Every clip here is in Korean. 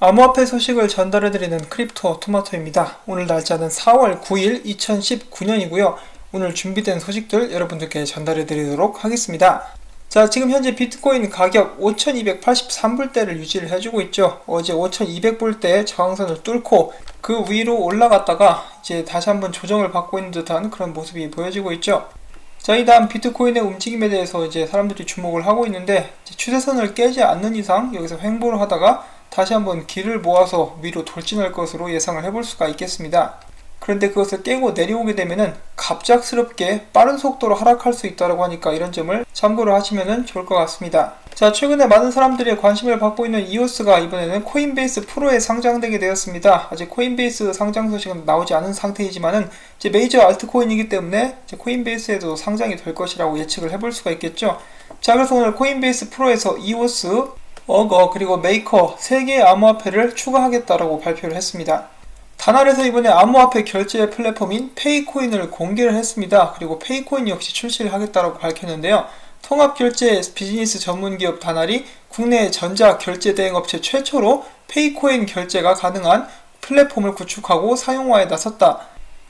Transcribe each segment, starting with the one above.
암호화폐 소식을 전달해드리는 크립토 토마토입니다. 오늘 날짜는 4월 9일 2019년이고요. 오늘 준비된 소식들 여러분들께 전달해드리도록 하겠습니다. 자, 지금 현재 비트코인 가격 5283불대를 유지를 해주고 있죠. 어제 5200불대 저항선을 뚫고 그 위로 올라갔다가 이제 다시 한번 조정을 받고 있는 듯한 그런 모습이 보여지고 있죠. 자, 이 다음 비트코인의 움직임에 대해서 이제 사람들이 주목을 하고 있는데, 추세선을 깨지 않는 이상 여기서 횡보를 하다가 다시 한번 길을 모아서 위로 돌진할 것으로 예상을 해볼 수가 있겠습니다. 그런데 그것을 깨고 내려오게 되면은 갑작스럽게 빠른 속도로 하락할 수 있다고 하니까 이런 점을 참고를 하시면 좋을 것 같습니다. 자, 최근에 많은 사람들의 관심을 받고 있는 이오스가 이번에는 코인베이스 프로에 상장되게 되었습니다. 아직 코인베이스 상장 소식은 나오지 않은 상태이지만은 이제 메이저 알트코인이기 때문에 이제 코인베이스에도 상장이 될 것이라고 예측을 해볼 수가 있겠죠. 자, 그래서 오늘 코인베이스 프로에서 이오스, 어거, 그리고 메이커 3개의 암호화폐를 추가하겠다라고 발표를 했습니다. 다날에서 이번에 암호화폐 결제 플랫폼인 페이코인을 공개를 했습니다. 그리고 페이코인 역시 출시를 하겠다라고 밝혔는데요. 통합결제 비즈니스 전문기업 다날이 국내 전자결제대행업체 최초로 페이코인 결제가 가능한 플랫폼을 구축하고 사용화에 나섰다.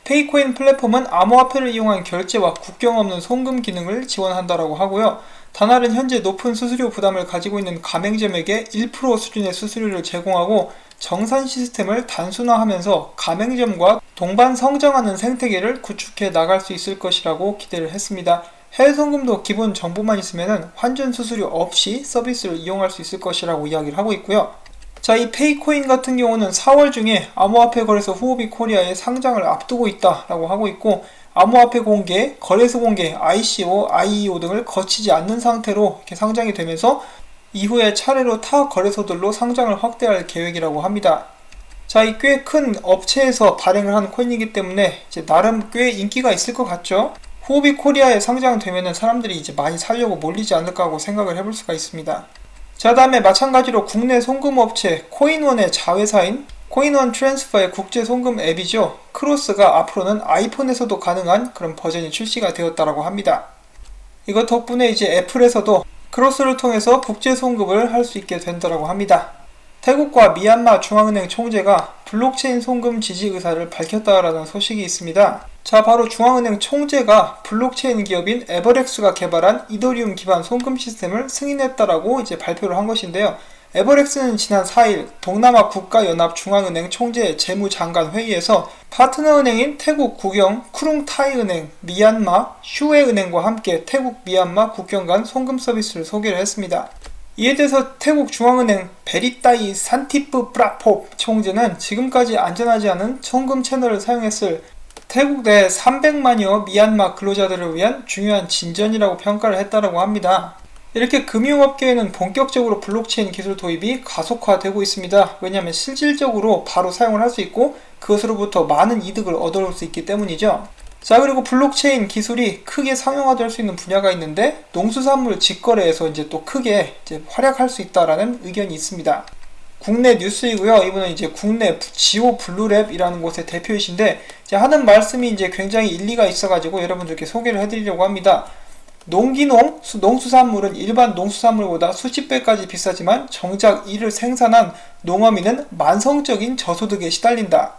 페이코인 플랫폼은 암호화폐를 이용한 결제와 국경 없는 송금 기능을 지원한다라고 하고요. 다날은 현재 높은 수수료 부담을 가지고 있는 가맹점에게 1% 수준의 수수료를 제공하고 정산 시스템을 단순화하면서 가맹점과 동반 성장하는 생태계를 구축해 나갈 수 있을 것이라고 기대를 했습니다. 해외 송금도 기본 정보만 있으면 환전 수수료 없이 서비스를 이용할 수 있을 것이라고 이야기를 하고 있고요. 자, 이 페이코인 같은 경우는 4월 중에 암호화폐 거래소 후오비 코리아의 상장을 앞두고 있다라고 하고 있고, 암호화폐 공개, 거래소 공개, ICO, IEO 등을 거치지 않는 상태로 이렇게 상장이 되면서 이후에 차례로 타 거래소들로 상장을 확대할 계획이라고 합니다. 자, 이 꽤 큰 업체에서 발행을 한 코인이기 때문에 이제 나름 꽤 인기가 있을 것 같죠. 후오비 코리아에 상장되면은 사람들이 이제 많이 사려고 몰리지 않을까 하고 생각을 해볼 수가 있습니다. 자, 다음에 마찬가지로 국내 송금업체 코인원의 자회사인 코인원 트랜스퍼의 국제 송금 앱이죠. 크로스가 앞으로는 아이폰에서도 가능한 그런 버전이 출시가 되었다라고 합니다. 이것 덕분에 이제 애플에서도 크로스를 통해서 국제 송금을 할 수 있게 된다라고 합니다. 태국과 미얀마 중앙은행 총재가 블록체인 송금 지지 의사를 밝혔다라는 소식이 있습니다. 자, 바로 중앙은행 총재가 블록체인 기업인 에버렉스가 개발한 이더리움 기반 송금 시스템을 승인했다라고 이제 발표를 한 것인데요. 에버렉스는 지난 4일 동남아 국가연합 중앙은행 총재 재무장관 회의에서 파트너은행인 태국 국영 쿠룽타이은행, 미얀마 슈웨은행과 함께 태국 미얀마 국경 간 송금 서비스를 소개를 했습니다. 이에 대해서 태국 중앙은행 베리따이 산티프 프라포 총재는 지금까지 안전하지 않은 송금 채널을 사용했을 태국 내 300만여 미얀마 근로자들을 위한 중요한 진전이라고 평가를 했다고 합니다. 이렇게 금융업계에는 본격적으로 블록체인 기술 도입이 가속화되고 있습니다. 왜냐하면 실질적으로 바로 사용을 할 수 있고 그것으로부터 많은 이득을 얻어올 수 있기 때문이죠. 자, 그리고 블록체인 기술이 크게 상용화될 수 있는 분야가 있는데 농수산물 직거래에서 이제 또 크게 이제 활약할 수 있다라는 의견이 있습니다. 국내 뉴스이고요. 이분은 이제 국내 지오 블루랩이라는 곳의 대표이신데 이제 하는 말씀이 이제 굉장히 일리가 있어가지고 여러분들께 소개를 해드리려고 합니다. 농수산물은 일반 농수산물보다 수십 배까지 비싸지만 정작 이를 생산한 농어민은 만성적인 저소득에 시달린다.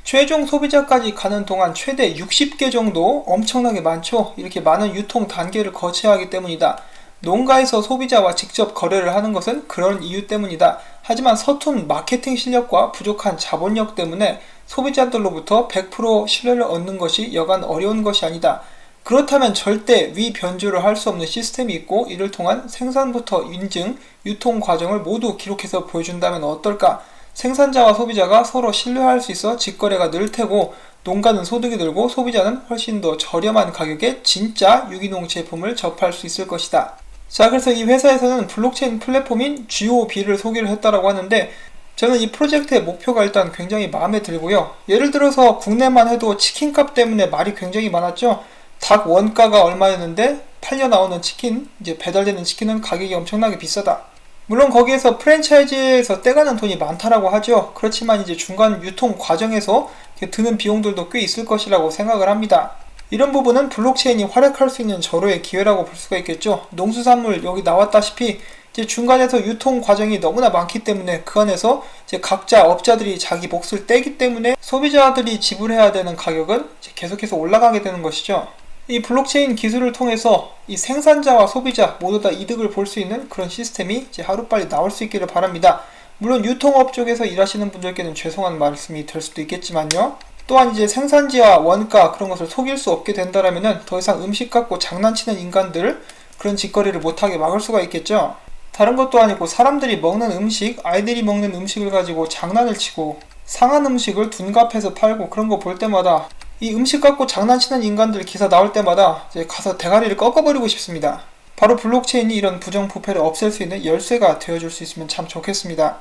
최종 소비자까지 가는 동안 최대 60개 정도, 엄청나게 많죠. 이렇게 많은 유통 단계를 거쳐야 하기 때문이다. 농가에서 소비자와 직접 거래를 하는 것은 그런 이유 때문이다. 하지만 서툰 마케팅 실력과 부족한 자본력 때문에 소비자들로부터 100% 신뢰를 얻는 것이 여간 어려운 것이 아니다. 그렇다면 절대 위변조를 할 수 없는 시스템이 있고 이를 통한 생산부터 인증, 유통 과정을 모두 기록해서 보여준다면 어떨까? 생산자와 소비자가 서로 신뢰할 수 있어 직거래가 늘 테고 농가는 소득이 늘고 소비자는 훨씬 더 저렴한 가격에 진짜 유기농 제품을 접할 수 있을 것이다. 자, 그래서 이 회사에서는 블록체인 플랫폼인 GOB를 소개를 했다라고 하는데 저는 이 프로젝트의 목표가 일단 굉장히 마음에 들고요. 예를 들어서 국내만 해도 치킨값 때문에 말이 굉장히 많았죠. 닭 원가가 얼마였는데 팔려 나오는 치킨, 이제 배달되는 치킨은 가격이 엄청나게 비싸다. 물론 거기에서 프랜차이즈에서 떼가는 돈이 많다라고 하죠. 그렇지만 이제 중간 유통 과정에서 드는 비용들도 꽤 있을 것이라고 생각을 합니다. 이런 부분은 블록체인이 활약할 수 있는 절호의 기회라고 볼 수가 있겠죠. 농수산물 여기 나왔다시피 이제 중간에서 유통 과정이 너무나 많기 때문에 그 안에서 이제 각자 업자들이 자기 몫을 떼기 때문에 소비자들이 지불해야 되는 가격은 이제 계속해서 올라가게 되는 것이죠. 이 블록체인 기술을 통해서 이 생산자와 소비자 모두 다 이득을 볼 수 있는 그런 시스템이 이제 하루빨리 나올 수 있기를 바랍니다. 물론 유통업 쪽에서 일하시는 분들께는 죄송한 말씀이 될 수도 있겠지만요. 또한 이제 생산지와 원가 그런 것을 속일 수 없게 된다라면은 더 이상 음식 갖고 장난치는 인간들 그런 짓거리를 못하게 막을 수가 있겠죠. 다른 것도 아니고 사람들이 먹는 음식, 아이들이 먹는 음식을 가지고 장난을 치고 상한 음식을 둔갑해서 팔고 그런 거 볼 때마다 이 음식 갖고 장난치는 인간들 기사 나올 때마다 이제 가서 대가리를 꺾어버리고 싶습니다. 바로 블록체인이 이런 부정부패를 없앨 수 있는 열쇠가 되어줄 수 있으면 참 좋겠습니다.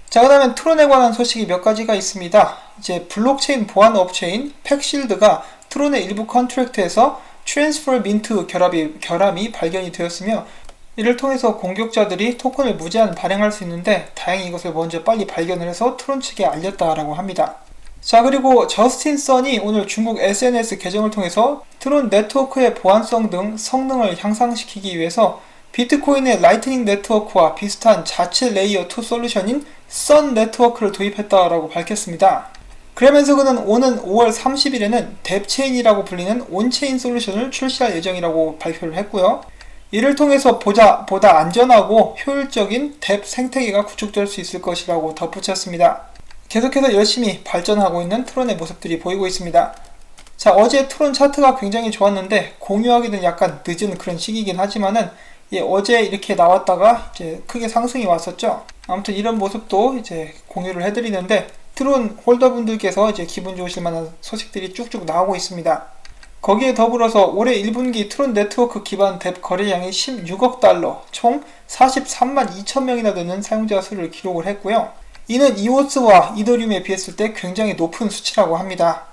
자, 그 다음에 트론에 관한 소식이 몇 가지가 있습니다. 이제 블록체인 보안 업체인 팩실드가 트론의 일부 컨트랙트에서 트랜스퍼 민트 결함이 발견이 되었으며 이를 통해서 공격자들이 토큰을 무제한 발행할 수 있는데 다행히 이것을 먼저 빨리 발견을 해서 트론 측에 알렸다라고 합니다. 자, 그리고 저스틴 선이 오늘 중국 SNS 계정을 통해서 트론 네트워크의 보안성 등 성능을 향상시키기 위해서 비트코인의 라이트닝 네트워크와 비슷한 자체 레이어 2 솔루션인 선 네트워크를 도입했다라고 밝혔습니다. 그러면서 그는 오는 5월 30일에는 뎁체인이라고 불리는 온체인 솔루션을 출시할 예정이라고 발표를 했고요. 이를 통해서 보다 안전하고 효율적인 뎁 생태계가 구축될 수 있을 것이라고 덧붙였습니다. 계속해서 열심히 발전하고 있는 트론의 모습들이 보이고 있습니다. 자, 어제 트론 차트가 굉장히 좋았는데 공유하기는 약간 늦은 그런 시기이긴 하지만은 어제 이렇게 나왔다가 이제 크게 상승이 왔었죠. 아무튼 이런 모습도 이제 공유를 해드리는데 트론 홀더분들께서 이제 기분 좋으실 만한 소식들이 쭉쭉 나오고 있습니다. 거기에 더불어서 올해 1분기 트론 네트워크 기반 뎁 거래량이 16억 달러, 총 43만 2천 명이나 되는 사용자 수를 기록을 했고요. 이는 이오스와 이더리움에 비했을 때 굉장히 높은 수치라고 합니다.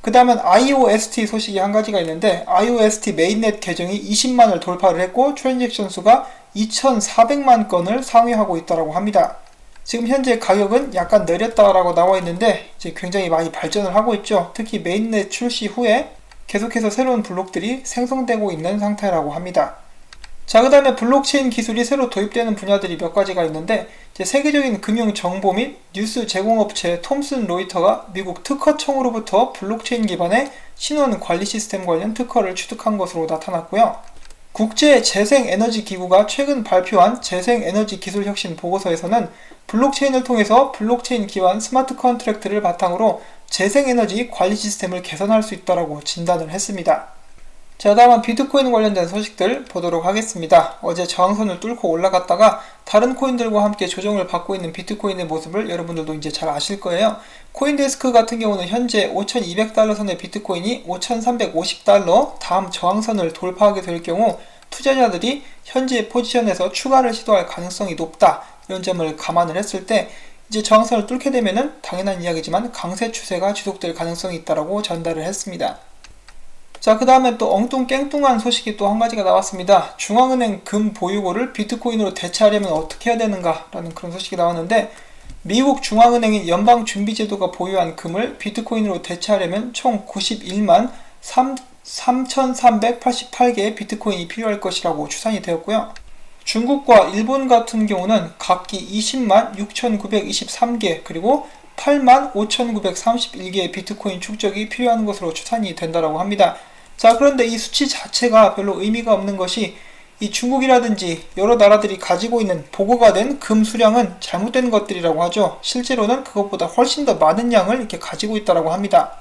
그 다음엔 IOST 소식이 한 가지가 있는데 IOST 메인넷 계정이 20만을 돌파를 했고 트랜잭션 수가 2,400만 건을 상회하고 있다고 합니다. 지금 현재 가격은 약간 내렸다라고 나와 있는데 이제 굉장히 많이 발전을 하고 있죠. 특히 메인넷 출시 후에 계속해서 새로운 블록들이 생성되고 있는 상태라고 합니다. 자, 그 다음에 블록체인 기술이 새로 도입되는 분야들이 몇 가지가 있는데 이제 세계적인 금융 정보 및 뉴스 제공업체 톰슨 로이터가 미국 특허청으로부터 블록체인 기반의 신원 관리 시스템 관련 특허를 취득한 것으로 나타났고요. 국제재생에너지기구가 최근 발표한 재생에너지 기술혁신 보고서에서는 블록체인을 통해서 블록체인 기반 스마트 컨트랙트를 바탕으로 재생에너지 관리 시스템을 개선할 수 있다고 진단을 했습니다. 자, 다음은 비트코인 관련된 소식들 보도록 하겠습니다. 어제 저항선을 뚫고 올라갔다가 다른 코인들과 함께 조정을 받고 있는 비트코인의 모습을 여러분들도 이제 잘 아실 거예요. 코인데스크 같은 경우는 현재 5,200달러 선의 비트코인이 5,350달러 다음 저항선을 돌파하게 될 경우 투자자들이 현재 포지션에서 추가를 시도할 가능성이 높다, 이런 점을 감안을 했을 때 이제 저항선을 뚫게 되면은 당연한 이야기지만 강세 추세가 지속될 가능성이 있다고 전달을 했습니다. 자, 그 다음에 또 엉뚱깽뚱한 소식이 또 한 가지가 나왔습니다. 중앙은행 금 보유고를 비트코인으로 대체하려면 어떻게 해야 되는가 라는 그런 소식이 나왔는데 미국 중앙은행인 연방준비제도가 보유한 금을 비트코인으로 대체하려면 총 91만 3,388개의 비트코인이 필요할 것이라고 추산이 되었고요. 중국과 일본 같은 경우는 각기 20만 6,923개 그리고 8만 5,931개의 비트코인 축적이 필요한 것으로 추산이 된다고 합니다. 자, 그런데 이 수치 자체가 별로 의미가 없는 것이 이 중국이라든지 여러 나라들이 가지고 있는 보고가 된 금 수량은 잘못된 것들이라고 하죠. 실제로는 그것보다 훨씬 더 많은 양을 이렇게 가지고 있다고 합니다.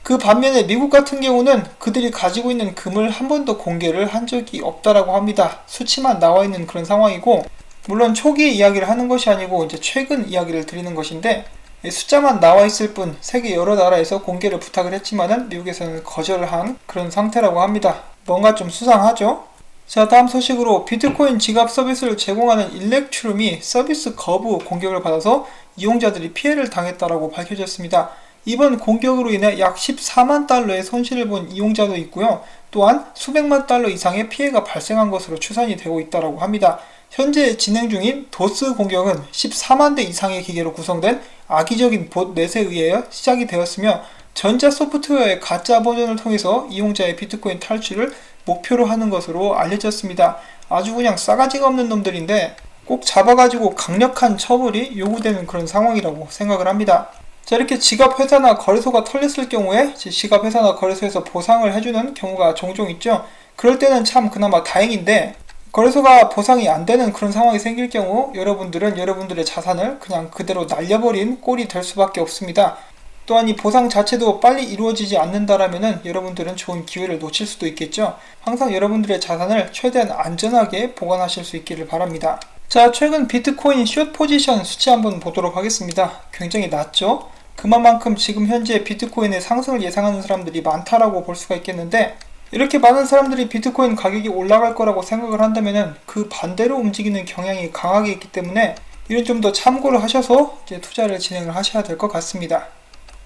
그 반면에 미국 같은 경우는 그들이 가지고 있는 금을 한 번도 공개를 한 적이 없다고 합니다. 수치만 나와 있는 그런 상황이고, 물론 초기에 이야기를 하는 것이 아니고 이제 최근 이야기를 드리는 것인데 숫자만 나와 있을 뿐 세계 여러 나라에서 공개를 부탁을 했지만은 미국에서는 거절을 한 그런 상태라고 합니다. 뭔가 좀 수상하죠? 자, 다음 소식으로 비트코인 지갑 서비스를 제공하는 일렉트룸이 서비스 거부 공격을 받아서 이용자들이 피해를 당했다고 밝혀졌습니다. 이번 공격으로 인해 약 14만 달러의 손실을 본 이용자도 있고요. 또한 수백만 달러 이상의 피해가 발생한 것으로 추산이 되고 있다고 합니다. 현재 진행 중인 도스 공격은 14만 대 이상의 기계로 구성된 악의적인 봇넷에 의해 시작이 되었으며 전자 소프트웨어의 가짜 버전을 통해서 이용자의 비트코인 탈취를 목표로 하는 것으로 알려졌습니다. 아주 그냥 싸가지가 없는 놈들인데 꼭 잡아가지고 강력한 처벌이 요구되는 그런 상황이라고 생각을 합니다. 자, 이렇게 지갑회사나 거래소가 털렸을 경우에 지갑회사나 거래소에서 보상을 해주는 경우가 종종 있죠. 그럴 때는 참 그나마 다행인데, 거래소가 보상이 안 되는 그런 상황이 생길 경우 여러분들은 여러분들의 자산을 그냥 그대로 날려버린 꼴이 될 수밖에 없습니다. 또한 이 보상 자체도 빨리 이루어지지 않는다라면은 여러분들은 좋은 기회를 놓칠 수도 있겠죠. 항상 여러분들의 자산을 최대한 안전하게 보관하실 수 있기를 바랍니다. 자, 최근 비트코인 숏 포지션 수치 한번 보도록 하겠습니다. 굉장히 낮죠? 그만큼 지금 현재 비트코인의 상승을 예상하는 사람들이 많다라고 볼 수가 있겠는데, 이렇게 많은 사람들이 비트코인 가격이 올라갈 거라고 생각을 한다면은 그 반대로 움직이는 경향이 강하게 있기 때문에 이런 좀 더 참고를 하셔서 이제 투자를 진행을 하셔야 될 것 같습니다.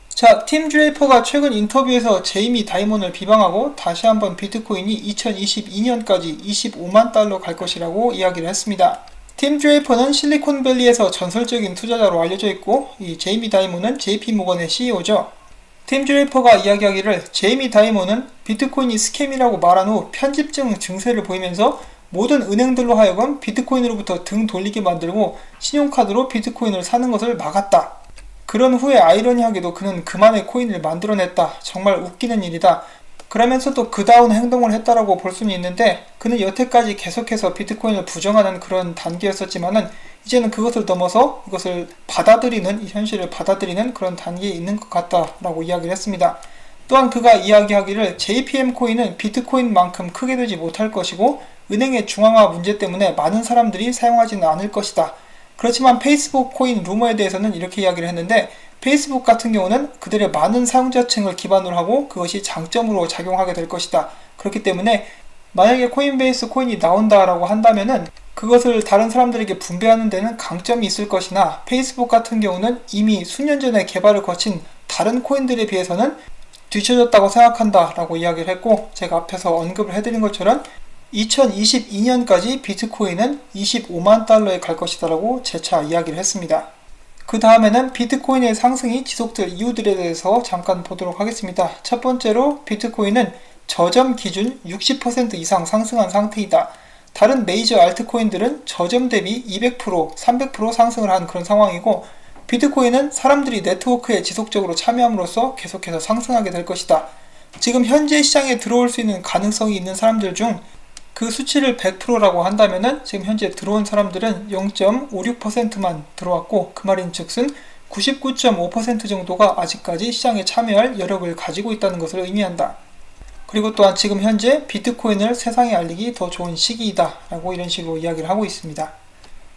자, 팀 드레이퍼가 최근 인터뷰에서 제이미 다이먼을 비방하고 다시 한번 비트코인이 2022년까지 25만 달러 갈 것이라고 이야기를 했습니다. 팀 드레이퍼는 실리콘밸리에서 전설적인 투자자로 알려져 있고, 이 제이미 다이먼은 JP모건의 CEO죠. 팀 드레이퍼가 이야기하기를 제이미 다이먼은 비트코인이 스캠이라고 말한 후 편집증 증세를 보이면서 모든 은행들로 하여금 비트코인으로부터 등 돌리게 만들고 신용카드로 비트코인을 사는 것을 막았다. 그런 후에 아이러니하게도 그는 그만의 코인을 만들어냈다. 정말 웃기는 일이다. 그러면서도 그다운 행동을 했다라고 볼 수는 있는데, 그는 여태까지 계속해서 비트코인을 부정하는 그런 단계였었지만은 이제는 그것을 넘어서 이것을 받아들이는, 이 현실을 받아들이는 그런 단계에 있는 것 같다라고 이야기를 했습니다. 또한 그가 이야기하기를 JPM 코인은 비트코인만큼 크게 되지 못할 것이고 은행의 중앙화 문제 때문에 많은 사람들이 사용하지는 않을 것이다. 그렇지만 페이스북 코인 루머에 대해서는 이렇게 이야기를 했는데, 페이스북 같은 경우는 그들의 많은 사용자층을 기반으로 하고 그것이 장점으로 작용하게 될 것이다. 그렇기 때문에 만약에 코인베이스 코인이 나온다라고 한다면은 그것을 다른 사람들에게 분배하는 데는 강점이 있을 것이나, 페이스북 같은 경우는 이미 수년 전에 개발을 거친 다른 코인들에 비해서는 뒤처졌다고 생각한다 라고 이야기를 했고, 제가 앞에서 언급을 해드린 것처럼 2022년까지 비트코인은 25만 달러에 갈 것이다 라고 재차 이야기를 했습니다. 그 다음에는 비트코인의 상승이 지속될 이유들에 대해서 잠깐 보도록 하겠습니다. 첫 번째로 비트코인은 저점 기준 60% 이상 상승한 상태이다. 다른 메이저 알트코인들은 저점 대비 200%, 300% 상승을 한 그런 상황이고, 비트코인은 사람들이 네트워크에 지속적으로 참여함으로써 계속해서 상승하게 될 것이다. 지금 현재 시장에 들어올 수 있는 가능성이 있는 사람들 중 그 수치를 100%라고 한다면은 지금 현재 들어온 사람들은 0.56%만 들어왔고, 그 말인 즉슨 99.5% 정도가 아직까지 시장에 참여할 여력을 가지고 있다는 것을 의미한다. 그리고 또한 지금 현재 비트코인을 세상에 알리기 더 좋은 시기이다 라고 이런 식으로 이야기를 하고 있습니다.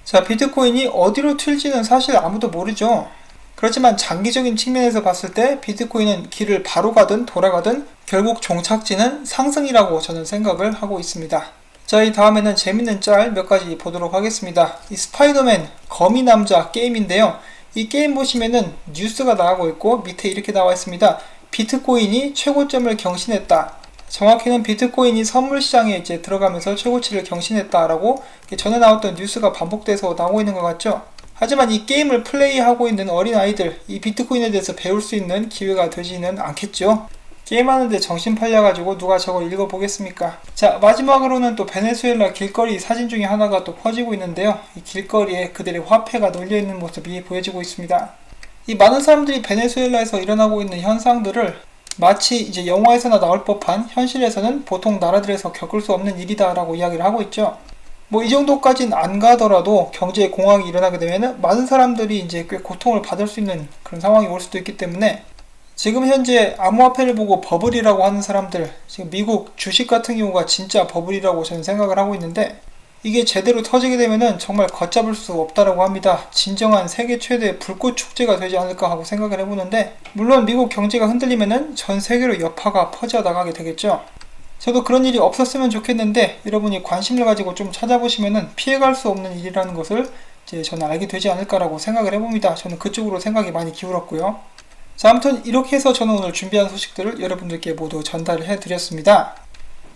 자, 비트코인이 어디로 튈지는 사실 아무도 모르죠. 그렇지만 장기적인 측면에서 봤을 때 비트코인은 길을 바로 가든 돌아가든 결국 종착지는 상승이라고 저는 생각을 하고 있습니다. 자, 이 다음에는 재밌는 짤 몇 가지 보도록 하겠습니다. 이 스파이더맨 거미 남자 게임인데요. 이 게임 보시면은 뉴스가 나가고 있고 밑에 이렇게 나와 있습니다. 비트코인이 최고점을 경신했다. 정확히는 비트코인이 선물 시장에 이제 들어가면서 최고치를 경신했다라고 전에 나왔던 뉴스가 반복돼서 나오고 있는 것 같죠. 하지만 이 게임을 플레이하고 있는 어린 아이들, 이 비트코인에 대해서 배울 수 있는 기회가 되지는 않겠죠. 게임하는데 정신 팔려가지고 누가 저걸 읽어보겠습니까? 자, 마지막으로는 또 베네수엘라 길거리 사진 중에 하나가 또 퍼지고 있는데요. 이 길거리에 그들의 화폐가 널려있는 모습이 보여지고 있습니다. 이 많은 사람들이 베네수엘라에서 일어나고 있는 현상들을 마치 이제 영화에서나 나올 법한 현실에서는 보통 나라들에서 겪을 수 없는 일이다 라고 이야기를 하고 있죠. 뭐 이 정도까지는 안 가더라도 경제 공황이 일어나게 되면 많은 사람들이 이제 꽤 고통을 받을 수 있는 그런 상황이 올 수도 있기 때문에, 지금 현재 암호화폐를 보고 버블이라고 하는 사람들, 지금 미국 주식 같은 경우가 진짜 버블이라고 저는 생각을 하고 있는데, 이게 제대로 터지게 되면은 정말 걷잡을 수 없다라고 합니다. 진정한 세계 최대 불꽃 축제가 되지 않을까 하고 생각을 해보는데, 물론 미국 경제가 흔들리면은 전 세계로 여파가 퍼져 나가게 되겠죠. 저도 그런 일이 없었으면 좋겠는데, 여러분이 관심을 가지고 좀 찾아보시면은 피해갈 수 없는 일이라는 것을 이제 저는 알게 되지 않을까라고 생각을 해봅니다. 저는 그쪽으로 생각이 많이 기울었고요. 자, 아무튼 이렇게 해서 저는 오늘 준비한 소식들을 여러분들께 모두 전달을 해드렸습니다.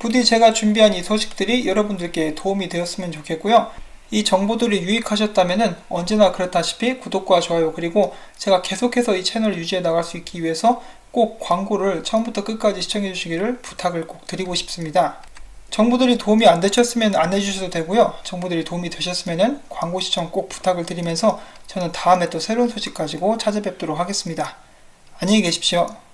부디 제가 준비한 이 소식들이 여러분들께 도움이 되었으면 좋겠고요. 이 정보들이 유익하셨다면 언제나 그렇다시피 구독과 좋아요, 그리고 제가 계속해서 이 채널을 유지해 나갈 수 있기 위해서 꼭 광고를 처음부터 끝까지 시청해 주시기를 부탁을 꼭 드리고 싶습니다. 정보들이 도움이 안 되셨으면 안 해주셔도 되고요. 정보들이 도움이 되셨으면 광고 시청 꼭 부탁을 드리면서 저는 다음에 또 새로운 소식 가지고 찾아뵙도록 하겠습니다. 안녕히 계십시오.